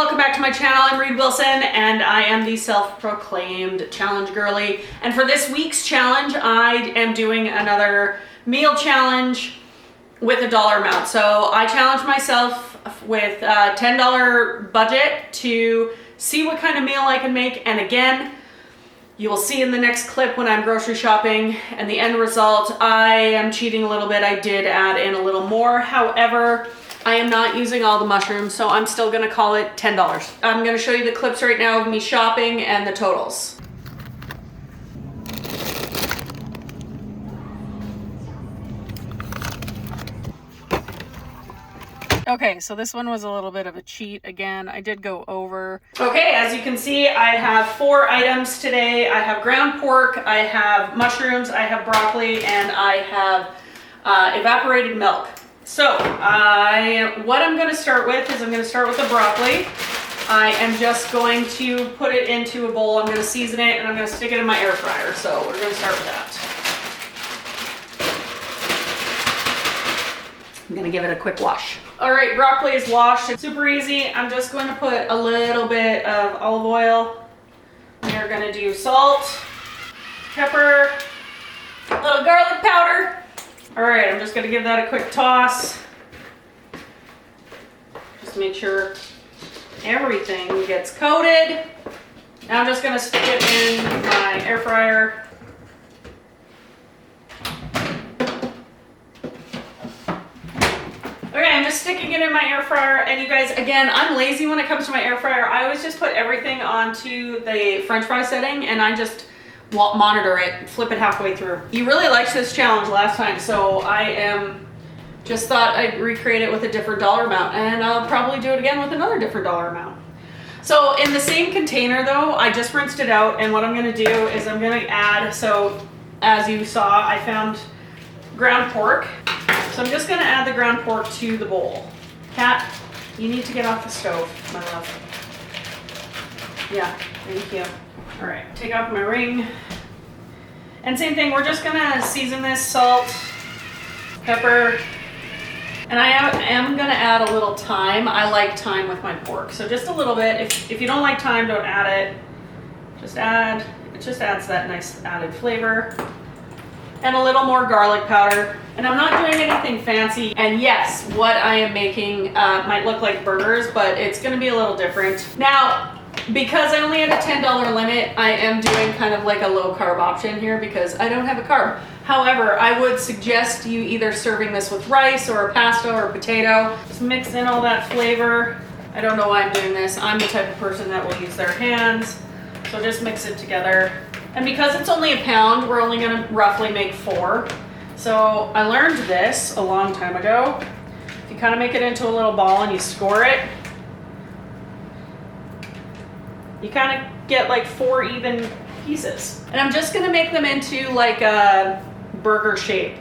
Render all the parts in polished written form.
welcome back to my channel. I'm Reed Wilson and I am the self-proclaimed challenge girly. And for this week's challenge, I am doing another meal challenge with a dollar amount. So I challenged myself with a $10 budget to see what kind of meal I can make. And again, you will see in the next clip when I'm grocery shopping and the end result, I am cheating a little bit. I did add in a little more. However, I am not using all the mushrooms, so I'm still gonna call it $10. I'm gonna show you the clips right now of me shopping and the totals. Okay, so this one was a little bit of a cheat. Again, I did go over. Okay, as you can see, I have 4 items today. I have ground pork, I have mushrooms, I have broccoli, and I have evaporated milk. So what I'm going to start with is I'm going to start with the broccoli. I am just going to put it into a bowl. I'm going to season it and I'm going to stick it in my air fryer. So we're going to start with that. I'm going to give it a quick wash. All right, broccoli is washed. It's super easy. I'm just going to put a little bit of olive oil. We're going to do salt, pepper, a little garlic powder. All right, I'm just gonna give that a quick toss. Just make sure everything gets coated. Now I'm just gonna stick it in my air fryer. Okay, I'm just sticking it in my air fryer. And you guys, again, I'm lazy when it comes to my air fryer. I always just put everything onto the French fry setting and I just monitor it, flip it halfway through. You really liked this challenge last time, so I just thought I'd recreate it with a different dollar amount, and I'll probably do it again with another different dollar amount. So in the same container though, I just rinsed it out, and what I'm gonna do is I'm gonna add, so as you saw, I found ground pork. So I'm just gonna add the ground pork to the bowl. Kat, you need to get off the stove, my love. Yeah, thank you. All right, take off my ring. And same thing, we're just gonna season this, salt, pepper, and I am gonna add a little thyme. I like thyme with my pork, so just a little bit. If you don't like thyme, don't add it. It just adds that nice added flavor. And a little more garlic powder. And I'm not doing anything fancy. And yes, what I am making might look like burgers, but it's gonna be a little different. Now, because I only had a $10 limit, I am doing kind of like a low carb option here because I don't have a carb. However, I would suggest you either serving this with rice or a pasta or a potato. Just mix in all that flavor. I don't know why I'm doing this. I'm the type of person that will use their hands. So just mix it together. And because it's only a pound, we're only gonna roughly make 4. So I learned this a long time ago. If you kind of make it into a little ball and you score it, you kind of get like 4 even pieces. And I'm just gonna make them into like a burger shape.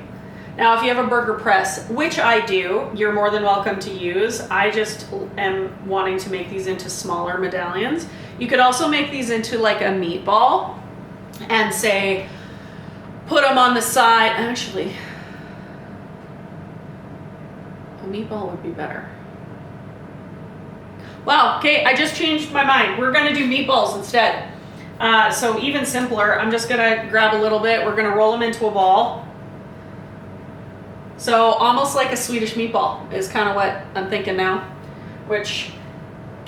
Now, if you have a burger press, which I do, you're more than welcome to use. I just am wanting to make these into smaller medallions. You could also make these into like a meatball and say, put them on the side. Actually, a meatball would be better. Wow, okay, I just changed my mind. We're gonna do meatballs instead. So even simpler, I'm just gonna grab a little bit, we're gonna roll them into a ball. So almost like a Swedish meatball is kind of what I'm thinking now. Which,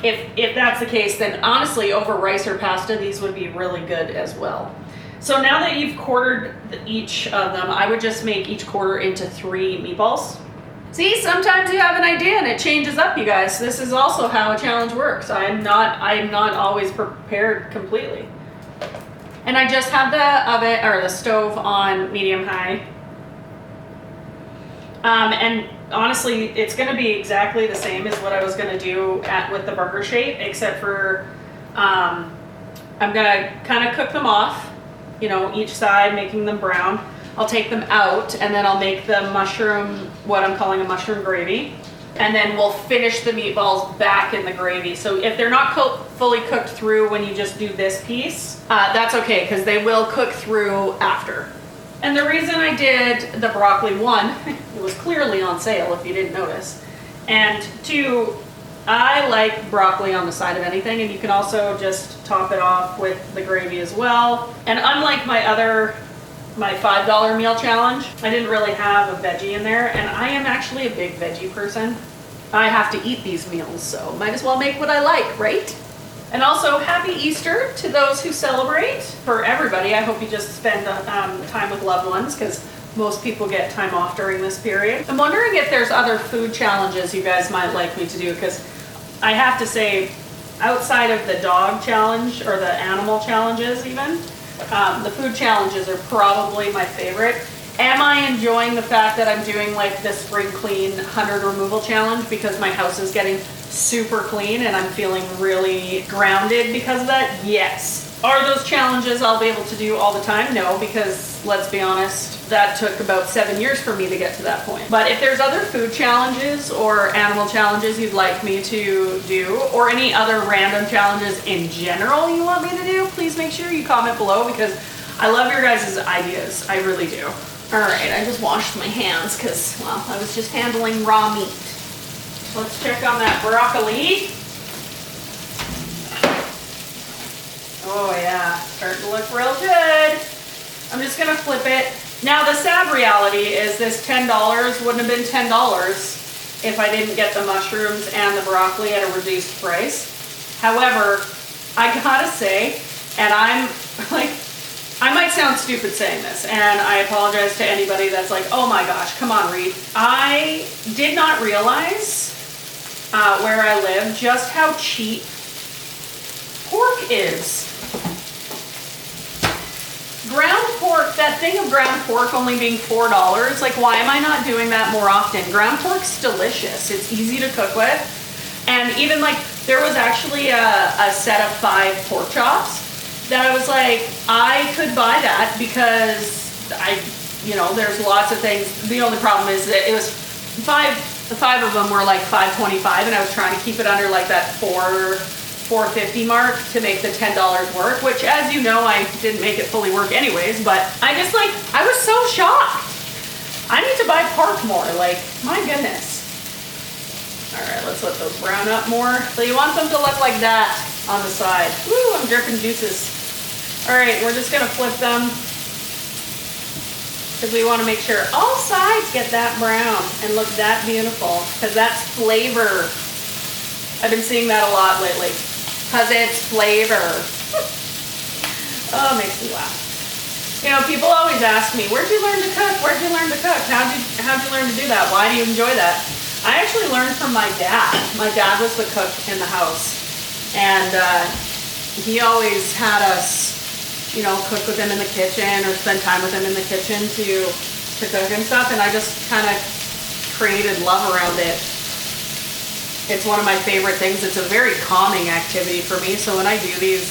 if that's the case, then honestly, over rice or pasta, these would be really good as well. So now that you've quartered each of them, I would just make each quarter into 3 meatballs. See, sometimes you have an idea and it changes up, you guys. This is also how a challenge works. I'm not always prepared completely. And I just have the oven or the stove on medium high. And honestly, it's gonna be exactly the same as what I was gonna do with the burger shape, except for I'm gonna kind of cook them off, you know, each side, making them brown. I'll take them out and then I'll make the mushroom, what I'm calling a mushroom gravy. And then we'll finish the meatballs back in the gravy. So if they're not fully cooked through when you just do this piece, that's okay, because they will cook through after. And the reason I did the broccoli, 1, it was clearly on sale if you didn't notice. And 2, I like broccoli on the side of anything, and you can also just top it off with the gravy as well. And unlike my $5 meal challenge, I didn't really have a veggie in there, and I am actually a big veggie person. I have to eat these meals, so might as well make what I like, right? And also, happy Easter to those who celebrate. For everybody, I hope you just spend time with loved ones, because most people get time off during this period. I'm wondering if there's other food challenges you guys might like me to do, because I have to say, outside of the dog challenge or the animal challenges even, the food challenges are probably my favorite. Am I enjoying the fact that I'm doing like the spring clean 100 removal challenge because my house is getting super clean and I'm feeling really grounded because of that? Yes. Are those challenges I'll be able to do all the time? No, because let's be honest, that took about 7 years for me to get to that point. But if there's other food challenges or animal challenges you'd like me to do, or any other random challenges in general you want me to do, please make sure you comment below, because I love your guys' ideas. I really do. All right, I just washed my hands because, well, I was just handling raw meat. Let's check on that broccoli. Oh yeah, starting to look real good. I'm just gonna flip it. Now the sad reality is this $10 wouldn't have been $10 if I didn't get the mushrooms and the broccoli at a reduced price. However, I gotta say, and I'm like, I might sound stupid saying this, and I apologize to anybody that's like, oh my gosh, come on, Reed. I did not realize where I live just how cheap pork is. Ground pork, that thing of ground pork only being $4, like why am I not doing that more often? Ground pork's delicious. It's easy to cook with. And even like, there was actually a set of 5 pork chops that I was like, I could buy that because there's lots of things. The only problem is that it was 5 of them were like $5.25, and I was trying to keep it under like that $4.50 mark to make the $10 work, which, as you know, I didn't make it fully work anyways, but I was so shocked. I need to buy pork more, like, my goodness. All right, let's let those brown up more. So you want them to look like that on the side. Woo, I'm dripping juices. All right, we're just gonna flip them because we wanna make sure all sides get that brown and look that beautiful, because that's flavor. I've been seeing that a lot lately, because it's flavor. Oh, it makes me laugh. You know, people always ask me, where'd you learn to cook? Where'd you learn to cook? How'd you learn to do that? Why do you enjoy that? I actually learned from my dad. My dad was the cook in the house, and he always had us, cook with him in the kitchen or spend time with him in the kitchen to cook and stuff, and I just kind of created love around it. It's one of my favorite things. It's a very calming activity for me, so when I do these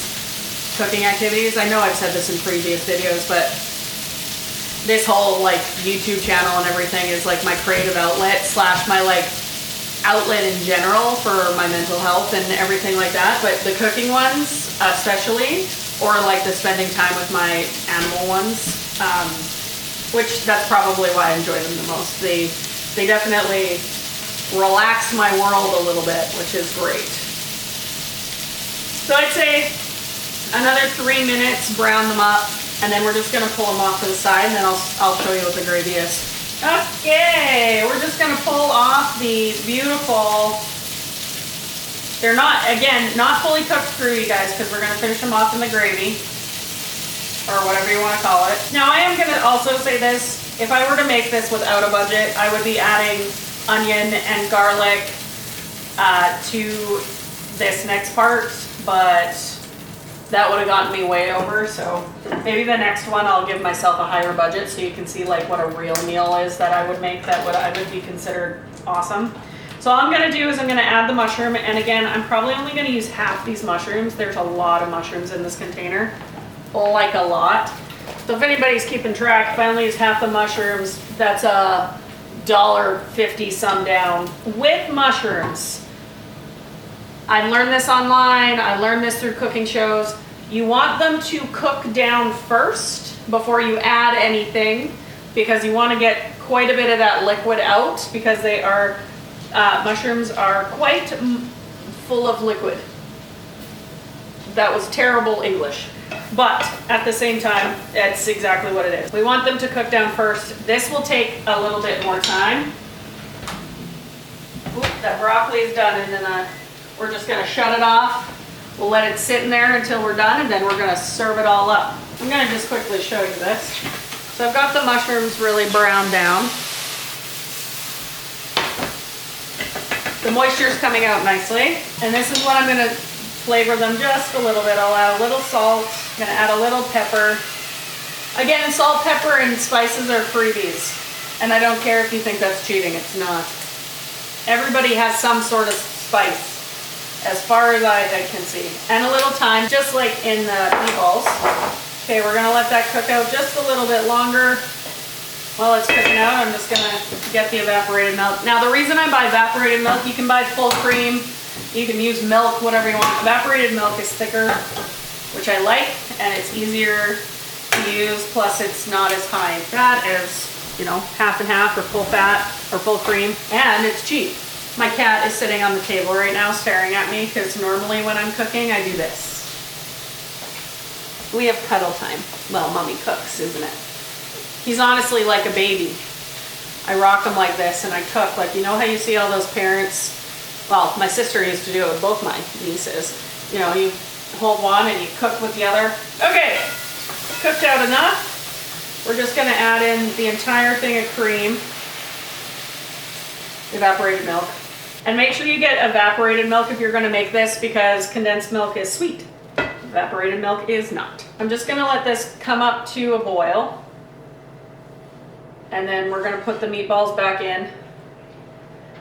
cooking activities, I know I've said this in previous videos, but this whole like YouTube channel and everything is like my creative outlet / my like outlet in general for my mental health and everything like that. But the cooking ones especially, or like the spending time with my animal ones, which that's probably why I enjoy them the most. They definitely relax my world a little bit, which is great. So I'd say another 3 minutes, brown them up, and then we're just gonna pull them off to the side, and then I'll show you what the gravy is. Okay, we're just gonna pull off these beautiful, they're not fully cooked through, you guys, because we're gonna finish them off in the gravy, or whatever you wanna call it. Now I am gonna also say this, if I were to make this without a budget, I would be adding onion and garlic to this next part, but that would have gotten me way over, so maybe the next one I'll give myself a higher budget so you can see like what a real meal is that I would make that I would be considered awesome. So all I'm gonna do is I'm gonna add the mushroom, and again, I'm probably only gonna use half these mushrooms. There's a lot of mushrooms in this container, like a lot. So if anybody's keeping track, if I only use half the mushrooms, that's a $1.50 some down with mushrooms. I learned this online, I learned this through cooking shows. You want them to cook down first before you add anything, because you want to get quite a bit of that liquid out, because they are, mushrooms are quite full of liquid. That was terrible English. But at the same time, that's exactly what it is. We want them to cook down first. This will take a little bit more time. Oop, that broccoli is done, and then we're just gonna shut it off. We'll let it sit in there until we're done, and then we're gonna serve it all up. I'm gonna just quickly show you this. So I've got the mushrooms really browned down. The moisture's coming out nicely. And this is what I'm gonna flavor them just a little bit. I'll add a little salt, I'm gonna add a little pepper. Again, salt, pepper, and spices are freebies. And I don't care if you think that's cheating, it's not. Everybody has some sort of spice, as far as I can see. And a little thyme, just like in the meatballs. Okay, we're gonna let that cook out just a little bit longer. While it's cooking out, I'm just gonna get the evaporated milk. Now, the reason I buy evaporated milk, you can buy full cream, you can use milk, whatever you want. Evaporated milk is thicker, which I like, and it's easier to use, plus it's not as high in fat as, you know, half and half or full fat or full cream, and it's cheap. My cat is sitting on the table right now staring at me because normally when I'm cooking, I do this. We have cuddle time. Well, mommy cooks, isn't it? He's honestly like a baby. I rock him like this and I cook. Like, you know how you see all those parents? Well, my sister used to do it with both my nieces. You know, you hold one and you cook with the other. Okay, cooked out enough. We're just gonna add in the entire thing of cream, evaporated milk. And make sure you get evaporated milk if you're gonna make this, because condensed milk is sweet. Evaporated milk is not. I'm just gonna let this come up to a boil. And then we're gonna put the meatballs back in.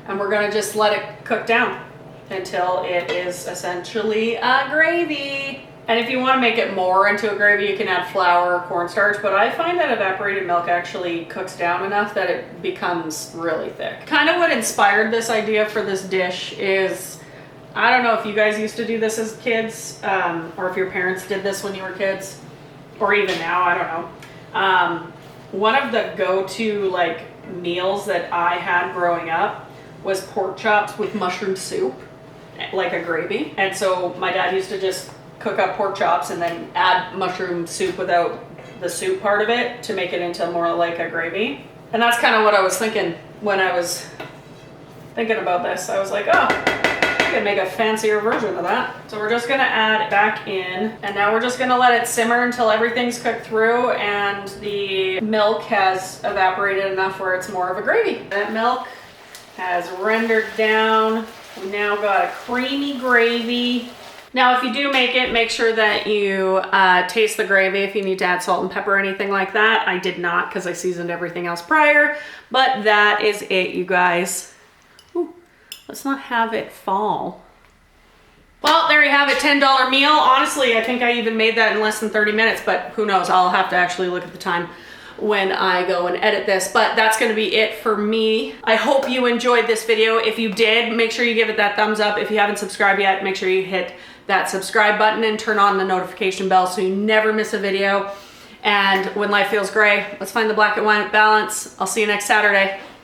And we're gonna just let it cook down until it is essentially a gravy. And if you wanna make it more into a gravy, you can add flour or cornstarch, but I find that evaporated milk actually cooks down enough that it becomes really thick. Kind of what inspired this idea for this dish is, I don't know if you guys used to do this as kids, or if your parents did this when you were kids, or even now, I don't know. One of the go-to like meals that I had growing up was pork chops with mushroom soup, like a gravy. And so my dad used to just cook up pork chops and then add mushroom soup without the soup part of it to make it into more like a gravy. And that's kind of what I was thinking when I was thinking about this. I was like, oh, I could make a fancier version of that. So we're just gonna add it back in, and now we're just gonna let it simmer until everything's cooked through and the milk has evaporated enough where it's more of a gravy. That milk has rendered down. We now got a creamy gravy. Now, if you do make it, make sure that you taste the gravy if you need to add salt and pepper or anything like that. I did not because I seasoned everything else prior, but that is it, you guys. Ooh, let's not have it fall. Well, there you have it, $10 meal. Honestly, I think I even made that in less than 30 minutes, but who knows? I'll have to actually look at the time when I go and edit this, but that's gonna be it for me. I hope you enjoyed this video. If you did, make sure you give it that thumbs up. If you haven't subscribed yet, make sure you hit that subscribe button and turn on the notification bell so you never miss a video. And when life feels gray, let's find the black and white balance. I'll see you next Saturday.